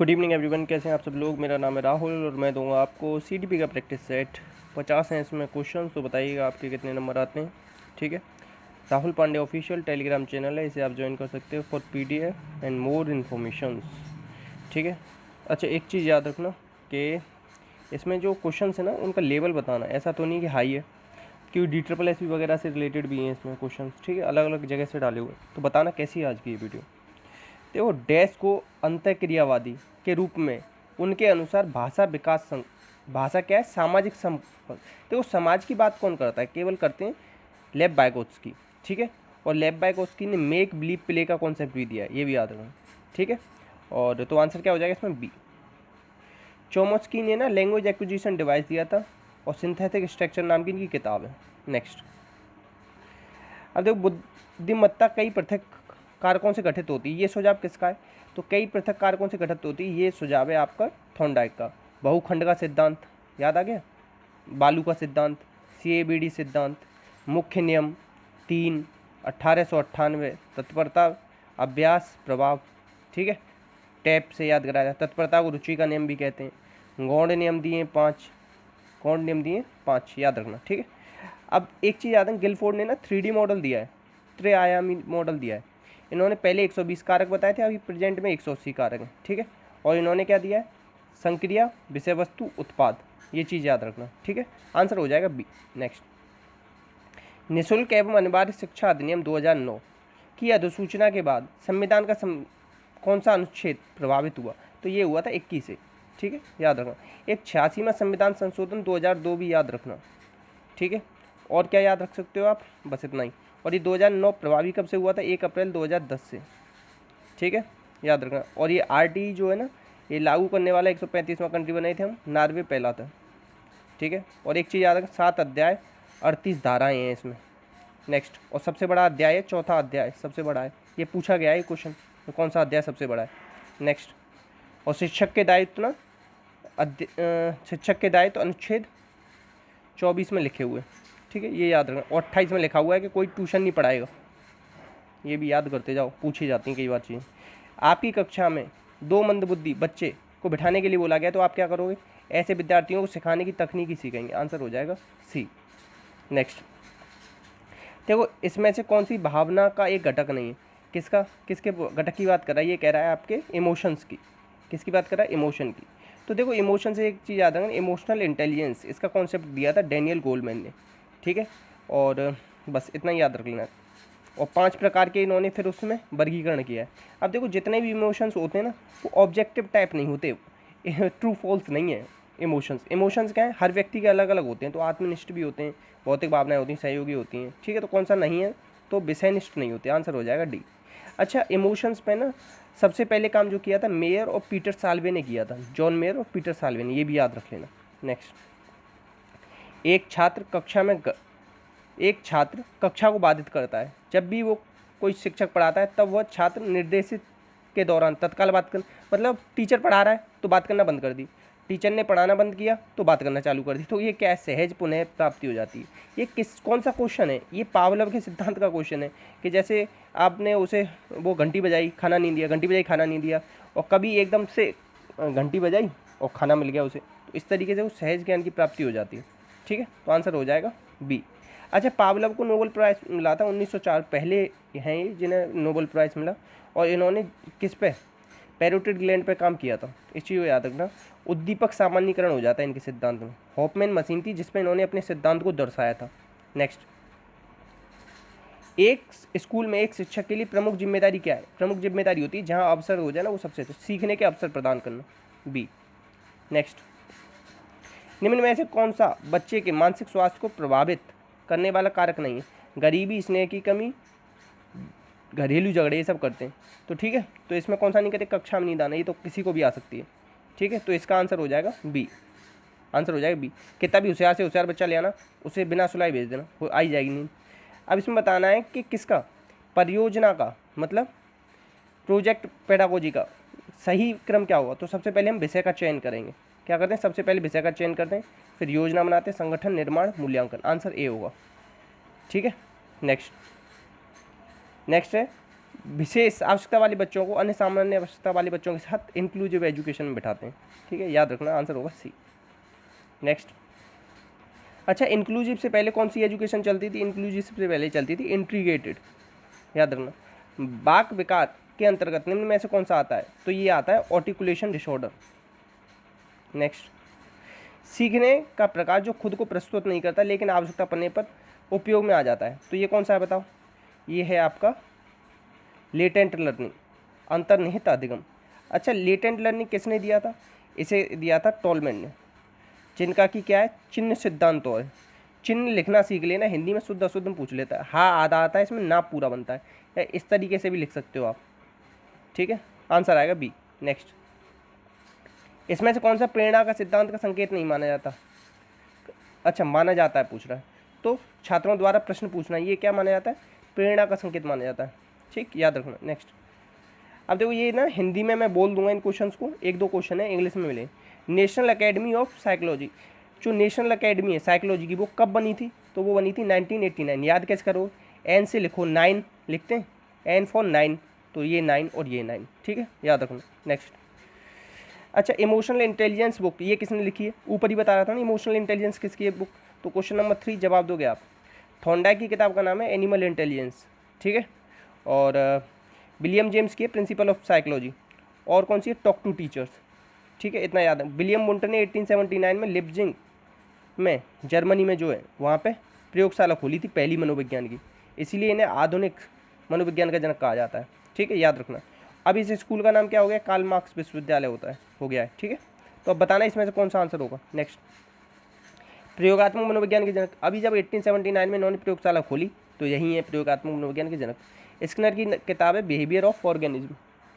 Good evening everyone, कैसे हैं आप सब लोग। मेरा नाम है राहुल और मैं दूंगा आपको सीडीपी का प्रैक्टिस सेट 50 हैं इसमें क्वेश्चन। तो बताइएगा आपके कितने नंबर आते हैं। ठीक है, Rahul Pandey official Telegram channel है, इसे आप ज्वाइन कर सकते हो for PDF and more informations. ठीक है, अच्छा एक चीज़ याद रखना कि इसमें जो क्वेश्चन है ना उनका लेवल बताना, ऐसा तो नहीं कि हाई है, क्योंकि DSSB वगैरह से रिलेटेड भी हैं इसमें क्वेश्चन। ठीक है, अलग अलग जगह से डाले हुए, तो बताना कैसी है आज की ये वीडियो। देखो, डैश को अंतःक्रियावादी के रूप में उनके अनुसार भाषा क्या है, सामाजिक संपर्क। देखो, समाज की बात कौन करता है, केवल करते हैं लेव वाइगोत्स्की। ठीक है, और लेव वाइगोत्स्की ने मेक बिलीव प्ले का कॉन्सेप्ट भी दिया है, ये भी याद रखना। ठीक है, और तो आंसर क्या हो जाएगा इसमें, बी। चोमस्की ने ना लैंग्वेज एक्विजिशन डिवाइस दिया था, और सिंथेटिक स्ट्रक्चर नाम की इनकी किताब है। नेक्स्ट, अब देखो, बुद्धिमत्ता कई पृथक कारकों से गठित होती है, ये सुझाव किसका है, तो कई पृथक कारकों से गठित होती है, ये सुझाव है आपका थॉर्नडाइक का। बहुखंड का सिद्धांत याद आ गया, बालू का सिद्धांत, CABD सिद्धांत, मुख्य नियम 3, 1898, तत्परता, अभ्यास, प्रभाव। ठीक है, टैप से याद कराया, तत्परता को रुचि का नियम भी कहते हैं। गौड़ नियम दिए 5, गौड़ नियम दिए 5, याद रखना। ठीक है, अब एक चीज़ याद है, गिलफोर्ड ने ना 3D मॉडल दिया है, त्रिआयामी मॉडल दिया है। इन्होंने पहले 120 कारक बताए थे, अभी प्रेजेंट में 180 कारक हैं। ठीक है, और इन्होंने क्या दिया है, संक्रिया, विषय वस्तु, उत्पाद, ये चीज़ याद रखना। ठीक है, आंसर हो जाएगा बी। नेक्स्ट, निःशुल्क एवं अनिवार्य शिक्षा अधिनियम 2009 की अधिसूचना के बाद संविधान का कौन सा अनुच्छेद प्रभावित हुआ, तो ये हुआ था 21 से। ठीक है, याद रखना। एक 86वां संविधान संशोधन 2002 भी याद रखना। ठीक है, और क्या याद रख सकते हो आप, बस इतना ही। और ये 2009 प्रभावी कब से हुआ था, 1 अप्रैल 2010 से। ठीक है, याद रखना। और ये RT जो है ना, ये लागू करने वाला 135वां कंट्री बनाए थे हम, नॉर्वे पहला था। ठीक है, और एक चीज़ याद रखना, 7 अध्याय 38 धाराएँ हैं इसमें। नेक्स्ट, और सबसे बड़ा अध्याय है, चौथा अध्याय सबसे बड़ा है, ये पूछा गया है क्वेश्चन, तो कौन सा अध्याय सबसे बड़ा है। नेक्स्ट, और शिक्षक के दायित्व ना, शिक्षक के दायित्व अनुच्छेद 24 में लिखे हुए। ठीक है, ये याद रखना। और 28 में लिखा हुआ है कि कोई ट्यूशन नहीं पढ़ाएगा, ये भी याद करते जाओ, पूछी जाती हैं कई बार चीज़ें। आपकी कक्षा में 2 मंदबुद्धि बच्चे को बिठाने के लिए बोला गया, तो आप क्या करोगे, ऐसे विद्यार्थियों को सिखाने की तकनीकी सीखेंगे, आंसर हो जाएगा सी। नेक्स्ट, देखो, इसमें से कौन सी भावना का एक घटक नहीं है, किसका, किसके घटक की बात कर रहा है, ये कह रहा है आपके इमोशंस की। किसकी बात कर रहा है, इमोशन की। तो देखो, इमोशन से एक चीज़ याद रखना, इमोशनल इंटेलिजेंस, इसका कॉन्सेप्ट दिया था डैनियल गोलमैन ने। ठीक है, और बस इतना ही याद रख लेना। और 5 प्रकार के इन्होंने फिर उसमें वर्गीकरण किया है। अब देखो, जितने भी इमोशंस होते हैं ना, वो ऑब्जेक्टिव टाइप नहीं होते, ट्रू फॉल्स नहीं है। इमोशंस क्या है, हर व्यक्ति के अलग अलग होते हैं, तो आत्मनिष्ठ भी होते हैं, भौतिक भावनाएं होती हैं, सहयोगी होती हैं। ठीक है, तो कौन सा नहीं है, तो विषयनिष्ठ नहीं होते, आंसर हो जाएगा डी। अच्छा, इमोशंस पे ना सबसे पहले काम जो किया था मेयर और पीटर साल्वे ने किया था, जॉन मेयर और पीटर साल्वे ने, ये भी याद रख लेना। नेक्स्ट, एक छात्र कक्षा को बाधित करता है, जब भी वो कोई शिक्षक पढ़ाता है तब वह छात्र निर्देशित के दौरान तत्काल बात कर, मतलब टीचर पढ़ा रहा है तो बात करना बंद कर दी, टीचर ने पढ़ाना बंद किया तो बात करना चालू कर दी, तो ये क्या है, सहज पुनः प्राप्ति हो जाती है। ये कौन सा क्वेश्चन है, ये पावलोव के सिद्धांत का क्वेश्चन है, कि जैसे आपने उसे वो घंटी बजाई खाना नहीं दिया, घंटी बजाई खाना नहीं दिया, और कभी एकदम से घंटी बजाई और खाना मिल गया उसे, तो इस तरीके से वो सहज ज्ञान की प्राप्ति हो जाती है। ठीक है, तो आंसर हो जाएगा बी। अच्छा, पावलोव को नोबेल प्राइज़ मिला था 1904, पहले हैं ये जिन्हें नोबेल प्राइज़ मिला, और इन्होंने किस पे, पैरोटिड ग्लैंड पे काम किया था, इस चीज़ को याद रखना। उद्दीपक सामान्यीकरण हो जाता है इनके सिद्धांत में। हॉफमैन मशीन थी जिसमें इन्होंने अपने सिद्धांत को दर्शाया था। नेक्स्ट, एक स्कूल में एक शिक्षक के लिए प्रमुख जिम्मेदारी क्या है, प्रमुख जिम्मेदारी होती है जहाँ अवसर हो जाए ना, वो सबसे सीखने के अवसर प्रदान करना, बी। नेक्स्ट, निम्न में से कौन सा बच्चे के मानसिक स्वास्थ्य को प्रभावित करने वाला कारक नहीं है, गरीबी, स्नेह की कमी, घरेलू झगड़े, ये सब करते हैं, तो ठीक है, तो इसमें कौन सा नहीं कहते, कक्षा में नींद आना, ये तो किसी को भी आ सकती है। ठीक है, तो इसका आंसर हो जाएगा बी, आंसर हो जाएगा बी। कितना भी होशियार से होशियार बच्चा ले आना, उसे बिना सुलाई भेज देना, वो आई जाएगी नींद। अब इसमें बताना है कि किसका, परियोजना का, मतलब प्रोजेक्ट पेडागोजी का सही क्रम क्या होगा, तो सबसे पहले हम विषय का चयन करेंगे। क्या करते हैं, सबसे पहले विषय का चयन करते हैं, फिर योजना बनाते हैं, संगठन, निर्माण, मूल्यांकन, आंसर ए होगा। ठीक है, नेक्स्ट है विशेष आवश्यकता वाले बच्चों को अन्य सामान्य आवश्यकता वाले बच्चों के साथ इंक्लूसिव एजुकेशन में बिठाते हैं। ठीक है, याद रखना, आंसर होगा सी। नेक्स्ट, अच्छा इंक्लूसिव से पहले कौन सी एजुकेशन चलती थी? इंक्लूसिव से पहले चलती थी इंटीग्रेटेड। याद रखना, बाक विकार के अंतर्गत निम्न में से कौन सा आता है? तो ये आता है आर्टिकुलेशन डिसऑर्डर। नेक्स्ट, सीखने का प्रकार जो खुद को प्रस्तुत नहीं करता लेकिन आवश्यकता पड़ने पर उपयोग में आ जाता है, तो ये कौन सा है बताओ? ये है आपका लेटेंट लर्निंग, अंतर्निहित अधिगम। अच्छा, लेटेंट लर्निंग किसने दिया था? इसे दिया था टॉलमैन ने, जिनका कि क्या है, चिन्ह सिद्धांत है। चिन्ह लिखना सीख लेना, हिंदी में शुद्ध अशुद्ध में पूछ लेता है, हाँ आधा आता है इसमें, ना पूरा बनता है, या इस तरीके से भी लिख सकते हो आप। ठीक है, आंसर आएगा बी। नेक्स्ट, इसमें से कौन सा प्रेरणा का सिद्धांत का संकेत नहीं माना जाता? अच्छा, माना जाता है पूछ रहा है, तो छात्रों द्वारा प्रश्न पूछना, ये क्या माना जाता है? प्रेरणा का संकेत माना जाता है। ठीक, याद रखना। नेक्स्ट, अब देखो ये ना हिंदी में मैं बोल दूंगा इन क्वेश्चंस को, एक दो क्वेश्चन है इंग्लिश में मिले। नेशनल एकेडमी ऑफ साइकोलॉजी, जो नेशनल एकेडमी है साइकोलॉजी की, वो कब बनी थी? तो वो बनी थी 1989। याद कैसे करो? एन से लिखो, 9 लिखते हैं, एन फॉर 9, तो ये 9 और ये 9। ठीक है, याद रखना। नेक्स्ट, अच्छा इमोशनल इंटेलिजेंस बुक ये किसने लिखी है? ऊपर ही बता रहा था ना इमोशनल इंटेलिजेंस किसकी है बुक, तो क्वेश्चन नंबर 3 जवाब दोगे आप। थॉर्नडाइक की किताब का नाम है एनिमल इंटेलिजेंस। ठीक है, और विलियम जेम्स की है प्रिंसिपल ऑफ साइकोलॉजी। और कौन सी है? Talk to teachers. ठीक है, इतना याद है। विलियम वुंट ने 1879 में लिप्जिंग में, जर्मनी में जो है, वहाँ पे प्रयोगशाला खोली थी पहली मनोविज्ञान की, इसीलिए इन्हें आधुनिक मनोविज्ञान का जनक कहा जाता है। ठीक है, याद रखना। अब इस स्कूल का नाम क्या हो गया? कार्ल मार्क्स विश्वविद्यालय हो गया है। ठीक है, तो अब बताना इसमें से कौन सा आंसर होगा। नेक्स्ट, प्रयोगात्मक मनोविज्ञान के जनक, अभी जब 1879 में इन्होंने प्रयोगशाला खोली तो यही है प्रयोगात्मक मनोविज्ञान के जनक। स्किनर की किताब है बिहेवियर ऑफ ऑर्गेनिज्म।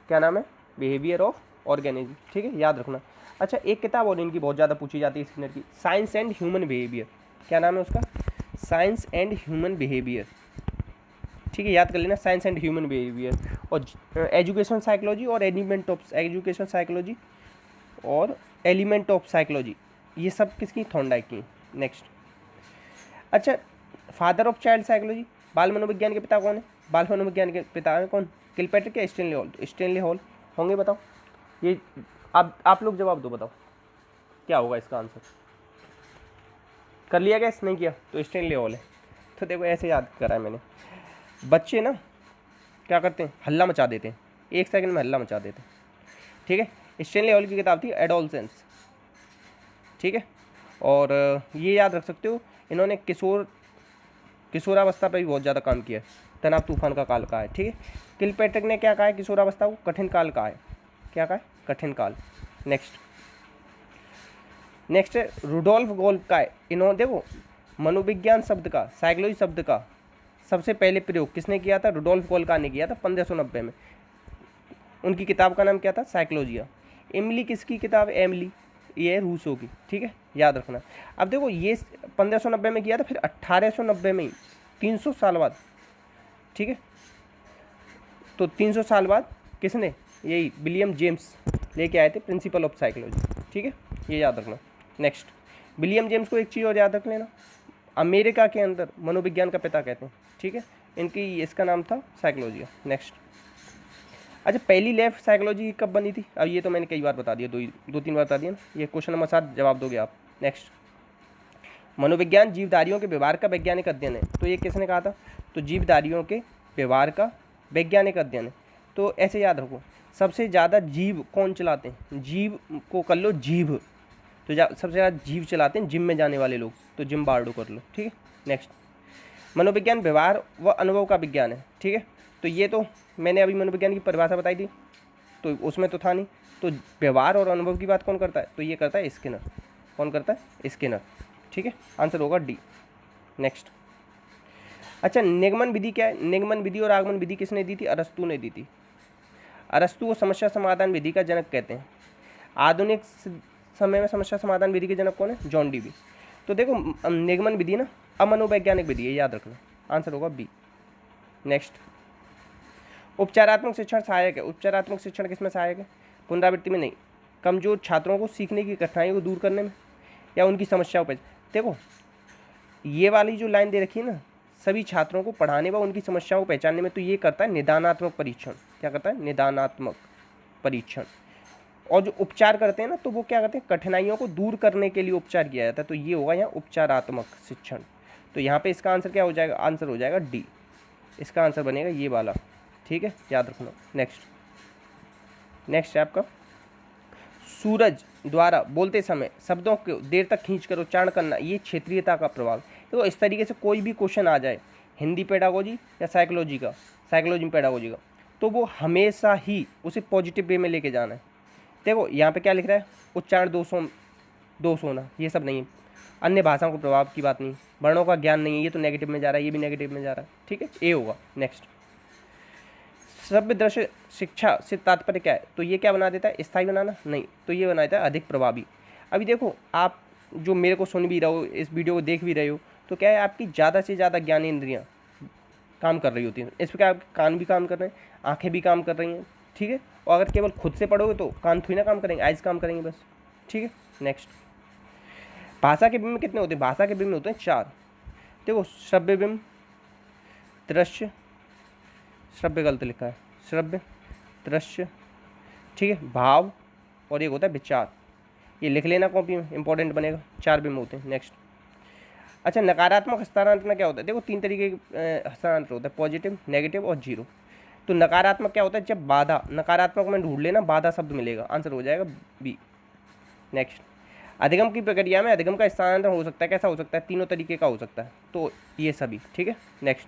क्या नाम है? Behaviour of organism. ठीक है, याद रखना। अच्छा, एक किताब और इनकी बहुत ज़्यादा पूछी जाती है स्किनर की, साइंस एंड ह्यूमन बिहेवियर। क्या नाम है उसका? Science and human behaviour. ठीक है, याद कर लेना, साइंस एंड ह्यूमन बिहेवियर। और एजुकेशन साइकोलॉजी और एलिमेंट ऑफ एजुकेशन साइकोलॉजी और एलिमेंट ऑफ साइकोलॉजी, ये सब किसकी? थॉर्नडाइक की। नेक्स्ट, अच्छा फादर ऑफ चाइल्ड साइकोलॉजी, बाल मनोविज्ञान के पिता कौन है? बाल मनोविज्ञान के पिता है कौन? किलपैट्रिक या स्टेनली हॉल? स्टेनली हॉल होंगे, बताओ। ये अब आप लोग जवाब दो, बताओ क्या होगा इसका आंसर। कर लिया गैस? नहीं किया तो स्टेनली हॉल है। तो देखो ऐसे याद करा है मैंने। बच्चे ना क्या करते हैं? हल्ला मचा देते हैं, 1 सेकंड में हल्ला मचा देते हैं। ठीक है, स्टेनली हॉल की किताब थी एडोलसेंस। ठीक है, और ये याद रख सकते हो, इन्होंने किशोरावस्था पर भी बहुत ज़्यादा काम किया है। तनाव तूफान का काल कहा है। ठीक है, किलपैट्रिक ने क्या कहा है? किशोरावस्था को कठिन काल कहा है। क्या कहा है? कठिन काल। नेक्स्ट है रुडोल्फ गोल्फ का है। इन्होंने देखो मनोविज्ञान शब्द का, साइकोलॉजी शब्द का सबसे पहले प्रयोग किसने किया था? रुडोल्फ गोल्फ ने किया था 1590 में। उनकी किताब का नाम क्या था? साइकोलॉजिया। एमिली किसकी किताब है? एमिली, ये है रूसो की। ठीक है, याद रखना। अब देखो ये 1590 में किया था, फिर 1890 में ही, 300 साल बाद। ठीक है, तो 300 साल बाद किसने? यही विलियम जेम्स लेके आए थे प्रिंसिपल ऑफ साइकोलॉजी। ठीक है, ये याद रखना। नेक्स्ट, विलियम जेम्स को एक चीज़ और याद रख लेना, अमेरिका के अंदर मनोविज्ञान का पिता कहते हैं। ठीक है, इनकी इसका नाम था साइकोलॉजिया। नेक्स्ट, अच्छा पहली लैब साइकोलॉजी कब बनी थी? अब ये तो मैंने कई बार बता दिया, 2-3 बार बता दिया ना। ये क्वेश्चन नंबर 7 जवाब दोगे आप। नेक्स्ट, मनोविज्ञान जीवधारियों के व्यवहार का वैज्ञानिक अध्ययन है, तो ये किसने कहा था? तो जीवधारियों के व्यवहार का वैज्ञानिक अध्ययन है। तो ऐसे याद रखो, सबसे ज़्यादा जीव कौन चलाते हैं? जीव को कर लो जीव, तो सबसे ज़्यादा जीव चलाते हैं जिम में जाने वाले लोग, तो जिम बार्डो कर लो। ठीक है, नेक्स्ट, मनोविज्ञान व्यवहार व अनुभव का विज्ञान है। ठीक है, तो ये तो मैंने अभी मनोविज्ञान की परिभाषा बताई थी, तो उसमें तो था नहीं। तो व्यवहार और अनुभव की बात कौन करता है? तो ये करता है स्किनर। कौन करता है? स्किनर। ठीक है, आंसर होगा डी। नेक्स्ट, अच्छा निगमन विधि क्या है? निगमन विधि और आगमन विधि किसने दी थी? अरस्तु ने दी थी। अरस्तु को समस्या समाधान विधि का जनक कहते हैं। आधुनिक समय में समस्या समाधान विधि के जनक कौन है? John Dewey. तो देखो निगमन विधि ना अमनोवैज्ञानिक विधि है, याद रखना, आंसर होगा बी। नेक्स्ट, उपचारात्मक शिक्षण सहायक है। उपचारात्मक शिक्षण किसमें सहायक है? पुनरावृत्ति में नहीं, कमजोर छात्रों को सीखने की कठिनाइयों को दूर करने में या उनकी समस्याओं पर। देखो ये वाली जो लाइन दे रखी है ना, सभी छात्रों को पढ़ाने व उनकी समस्याओं को पहचानने में तो ये करता है निदानात्मक परीक्षण। क्या करता है? निदानात्मक परीक्षण। और जो उपचार करते हैं ना, तो वो क्या करते हैं? कठिनाइयों को दूर करने के लिए उपचार किया जाता है। तो ये होगा यहाँ उपचारात्मक शिक्षण। तो यहाँ पे इसका आंसर क्या हो जाएगा? आंसर हो जाएगा डी। इसका आंसर बनेगा ये वाला। ठीक है, याद रखना। नेक्स्ट है आपका, सूरज द्वारा बोलते समय शब्दों को देर तक खींचकर उच्चारण करना, ये क्षेत्रीयता का प्रभाव। तो इस तरीके से कोई भी क्वेश्चन आ जाए हिंदी पेडागोजी या साइकोलॉजी में पेडागोजी का, तो वो हमेशा ही उसे पॉजिटिव वे में लेके जाना है। देखो यहाँ पे क्या लिख रहा है? उच्चारण दोष होना, ये सब नहीं है। अन्य भाषाओं को प्रभाव की बात नहीं, वर्णों का ज्ञान नहीं है, ये तो नेगेटिव में जा रहा है, ये भी नेगेटिव में जा रहा है। ठीक है, ए होगा। नेक्स्ट, श्रव्य दृश्य शिक्षा से तात्पर्य क्या है? तो ये क्या बना देता है? स्थायी बनाना नहीं, तो ये बना देता है अधिक प्रभावी। अभी देखो, आप जो मेरे को सुन भी रहे हो, इस वीडियो को देख भी रहे हो, तो क्या है, आपकी ज़्यादा से ज़्यादा ज्ञानेंद्रियाँ काम कर रही होती हैं। इस पर क्या आपके कान भी काम कर रहे हैं, आँखें भी काम कर रही हैं। ठीक है, और अगर केवल खुद से पढ़ोगे तो कान थोड़ी ना काम करेंगे, आइज काम करेंगे बस। ठीक है, नेक्स्ट, भाषा के बिंब कितने होते हैं? भाषा के बिंब होते हैं 4। देखो, श्रव्य बिंब, दृश्य, श्रव्य गलत लिखा है, श्रव्य, दृश्य, ठीक है, भाव, और एक होता है विचार। ये लिख लेना कॉपी में, इंपॉर्टेंट बनेगा। 4 बिंब होते हैं। नेक्स्ट, अच्छा, नकारात्मक हस्तांतरण क्या होता है? देखो 3 तरीके के हस्तांतरण होता है, पॉजिटिव, नेगेटिव और जीरो। तो नकारात्मक क्या होता है? जब बाधा, नकारात्मक में ढूंढ लेना, बाधा शब्द मिलेगा, आंसर हो जाएगा बी। नेक्स्ट, अधिगम की प्रक्रिया में अधिगम का स्थानांतरण हो सकता है, कैसा हो सकता है? 3 तरीके का हो सकता है, तो ये सभी। ठीक है, नेक्स्ट,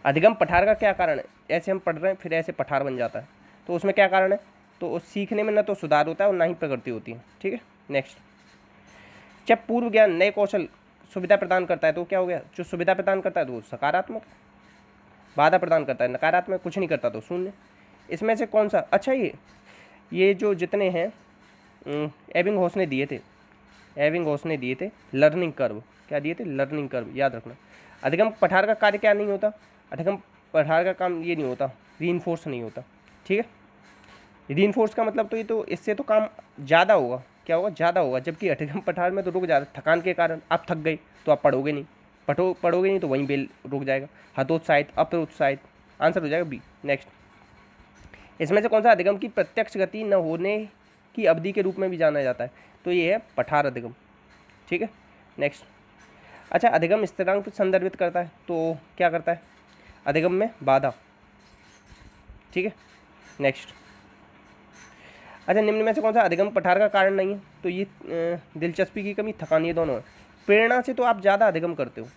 अधिगम पठार का क्या कारण है? ऐसे हम पढ़ रहे हैं, फिर ऐसे पठार बन जाता है, तो उसमें क्या कारण है? तो सीखने में ना तो सुधार होता है और ना ही प्रगति होती है। ठीक है, नेक्स्ट, जब पूर्व ज्ञान नए कौशल सुविधा प्रदान करता है, तो क्या हो गया? जो सुविधा प्रदान करता है तो वो सकारात्मक, बाधा प्रदान करता है नकारात्मक, कुछ नहीं करता तो शून्य। इसमें से कौन सा? अच्छा, ये जो जितने हैं एबिंगहॉस ने दिए थे लर्निंग कर्व। क्या दिए थे? लर्निंग कर्व, याद रखना। अधिगम पठार का कार्य क्या नहीं होता? अधिगम पठार का काम ये नहीं होता, रीइंफोर्स नहीं होता। ठीक है, रीइंफोर्स का मतलब तो ये तो इससे तो काम ज़्यादा होगा। क्या होगा? ज़्यादा होगा। जबकि अधिगम पठार में तो रुक जाता, थकान के कारण आप थक गए तो आप पढ़ोगे नहीं, पढ़ोगे नहीं तो वहीं बेल रुक जाएगा। हतोत्साहित, अप्रोत्साहित, आंसर हो जाएगा बी। नेक्स्ट, इसमें से कौन सा अधिगम की प्रत्यक्ष गति न होने की अवधि के रूप में भी जाना जाता है? तो ये है पठार अधिगम। ठीक है, नेक्स्ट, अच्छा, अधिगम स्थिरांक संदर्भित करता है, तो क्या करता है? अधिगम में बाधा। ठीक है, नेक्स्ट, अच्छा, निम्न में से कौन सा अधिगम पठार का कारण नहीं है? तो ये दिलचस्पी की कमी, थकान, ये दोनों है। प्रेरणा से तो आप ज़्यादा अधिगम करते हो,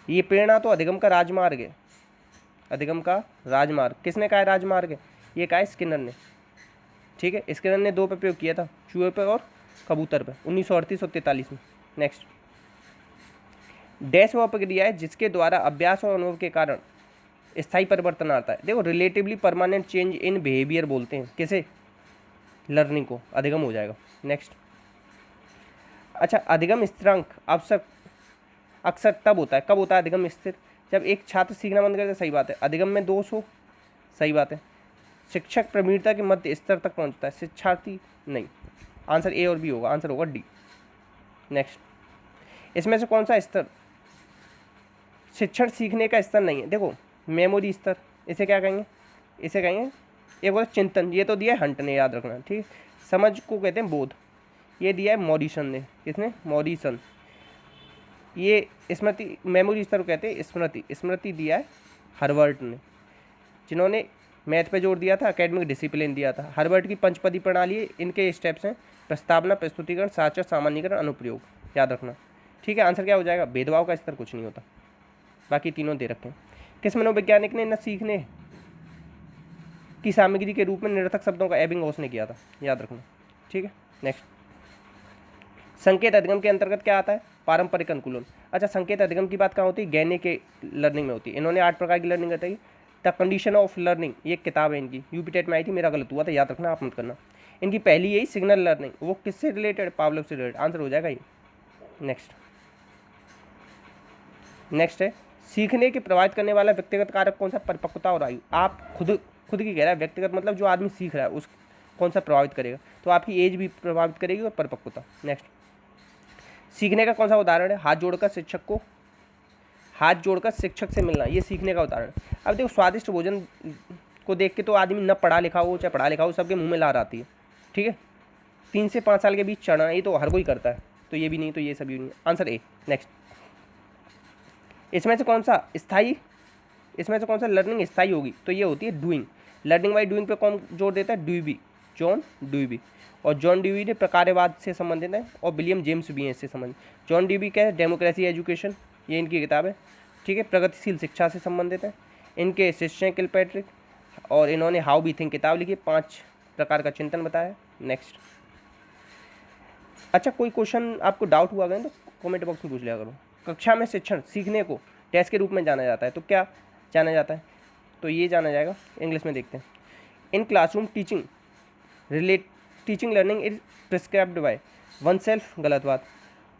ये प्रेरणा तो अधिगम का राजमार्ग है। अधिगम का राजमार्ग किसने कहा है? राजमार्ग है, ये कहा है स्किनर ने। ठीक है, स्किनर ने 2 पे प्रयोग किया था, चूहे पे और कबूतर पे, 1938 और 43 में। नेक्स्ट, डैश वह प्रक्रिया है जिसके द्वारा अभ्यास और अनुभव के कारण स्थायी परिवर्तन आता है। देखो, relatively permanent change in behaviour बोलते हैं किसे? लर्निंग को, अधिगम हो जाएगा। नेक्स्ट, अच्छा, अधिगम स्थिरांक अक्सर तब होता है, कब होता है अधिगम स्थिर? जब एक छात्र सीखना बंद कर दे, सही बात है। अधिगम में दोष हो, सही बात है। शिक्षक प्रवीणता के मध्य स्तर तक पहुंचता है, शिक्षार्थी नहीं। आंसर ए और बी होगा, आंसर होगा डी। नेक्स्ट, इसमें से कौन सा स्तर शिक्षण सीखने का स्तर नहीं है? देखो, मेमोरी स्तर, इसे क्या कहेंगे? इसे कहेंगे, एक होता है चिंतन, ये तो दिया है हंट ने, याद रखना। ठीक है, समझ को कहते हैं बोध, ये दिया है मॉरिसन ने। किसने? मॉरिसन। ये स्मृति, मेमोरी स्तर को कहते हैं स्मृति, स्मृति दिया है हार्वर्ड ने, जिन्होंने मैथ पे जोर दिया था, एकेडमिक डिसिप्लिन दिया था। हार्वर्ड की पंचपदी प्रणाली, इनके स्टेप्स हैं प्रस्तावना, प्रस्तुतिकरण, साक्षर, सामान्यीकरण, अनुप्रयोग, याद रखना। ठीक है, आंसर क्या हो जाएगा? भेदभाव का स्तर कुछ नहीं होता, बाकी तीनों दे रखे हैं। किस मनोवैज्ञानिक ने न सीखने की सामग्री के रूप में निरर्थक शब्दों का एबिंगहॉस ने किया था, याद रखना। ठीक है, नेक्स्ट, संकेत अधिगम के अंतर्गत क्या आता है? पारंपरिक अनुकूलन। अच्छा, संकेत अधिगम की बात कहाँ होती है? गैने के लर्निंग में होती है। इन्होंने 8 प्रकार की लर्निंग बताई। द कंडीशन ऑफ लर्निंग, ये किताब है इनकी, यूपी टेट में आई थी, मेरा गलत हुआ था, याद रखना, आप मत करना। इनकी पहली यही सिग्नल लर्निंग, वो किससे रिलेटेड? पावलोव से रिलेटेड, आंसर हो जाएगा ये। नेक्स्ट है, सीखने के प्रभावित करने वाला व्यक्तिगत कारक कौन सा? परिपक्वता और आयु। आप खुद की कह रहा है, व्यक्तिगत मतलब जो आदमी सीख रहा है उस कौन सा प्रभावित करेगा? तो आपकी एज भी प्रभावित करेगी और परिपक्वता। नेक्स्ट, सीखने का कौन सा उदाहरण है? हाथ जोड़कर शिक्षक को हाथ जोड़कर शिक्षक से मिलना, ये सीखने का उदाहरण। अब देखो स्वादिष्ट भोजन को देख के तो आदमी न पढ़ा लिखा हो चाहे पढ़ा लिखा हो, सबके मुंह में लार आती है, ठीक है। 3 से 5 साल के बीच चढ़ना, ये तो हर कोई करता है, तो ये भी नहीं, तो ये सभी नहीं। Answer A. नेक्स्ट, इसमें से कौन सा लर्निंग स्थायी होगी, तो ये होती है डूइंग। लर्निंग बाई डूइंग पे कौन जोर देता है, ड्यूबी, जॉन ड्यूबी। और जॉन ड्यूबी ने प्रकार्यवाद से संबंधित है, और विलियम जेम्स भी हैं इससे संबंधित। जॉन ड्यूबी क्या है, डेमोक्रेसी एजुकेशन, ये इनकी किताब है, ठीक है। प्रगतिशील शिक्षा से संबंधित है। इनके शिष्य हैं किलपैट्रिक, और इन्होंने हाउ वी थिंक किताब लिखी, 5 प्रकार का चिंतन बताया। नेक्स्ट, अच्छा कोई क्वेश्चन आपको डाउट हुआ अगर तो कमेंट बॉक्स में पूछ लिया करो। कक्षा में शिक्षण सीखने को टेस्ट के रूप में जाना जाता है, तो क्या जाना जाता है, तो ये जाना जाएगा, इंग्लिश में देखते हैं। In classroom teaching learning is prescribed by one self, गलत बात।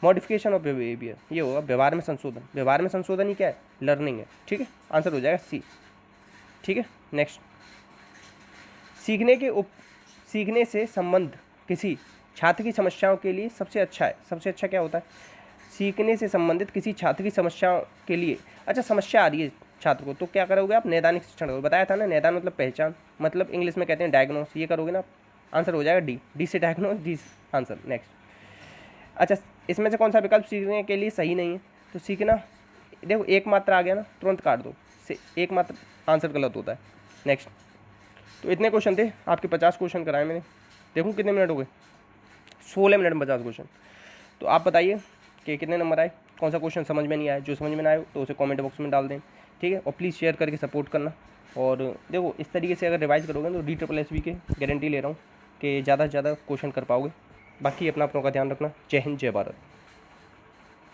मॉडिफिकेशन ऑफ बिहेवियर, ये होगा व्यवहार में संशोधन। व्यवहार में संशोधन ही क्या है, लर्निंग है, ठीक है। आंसर हो जाएगा सी, ठीक है। नेक्स्ट, सीखने से संबंध किसी छात्र की समस्याओं के लिए सबसे अच्छा है। सबसे अच्छा क्या होता है, सीखने से संबंधित किसी छात्र की समस्याओं के लिए, अच्छा समस्या आ रही है छात्र को, तो क्या करोगे आप, नैदानिक शिक्षण करोगे। बताया था ना, नैदान मतलब पहचान, मतलब इंग्लिश में कहते हैं डायग्नोस, ये करोगे ना। आंसर हो जाएगा डी, डी से डायग्नोस, डी आंसर। नेक्स्ट, अच्छा इसमें से कौन सा विकल्प सीखने के लिए सही नहीं है, तो सीखना, देखो एक मात्रा आ गया ना, तुरंत काट दो, से एक मात्रा, आंसर गलत होता है। नेक्स्ट, तो इतने क्वेश्चन थे आपके, 50 क्वेश्चन कराए मैंने। देखूँ कितने मिनट हो गए, 16 मिनट में 50 क्वेश्चन। तो आप बताइए कि कितने नंबर आए, कौन सा क्वेश्चन समझ में नहीं आया। जो समझ में ना आए तो उसे कमेंट बॉक्स में डाल दें, ठीक है। और प्लीज़ शेयर करके सपोर्ट करना। और देखो इस तरीके से अगर रिवाइज करोगे तो DSSB के गारंटी ले रहा हूँ कि ज़्यादा से ज़्यादा क्वेश्चन कर पाओगे। बाकी अपना अपनों का ध्यान रखना। जय हिंद, जय भारत।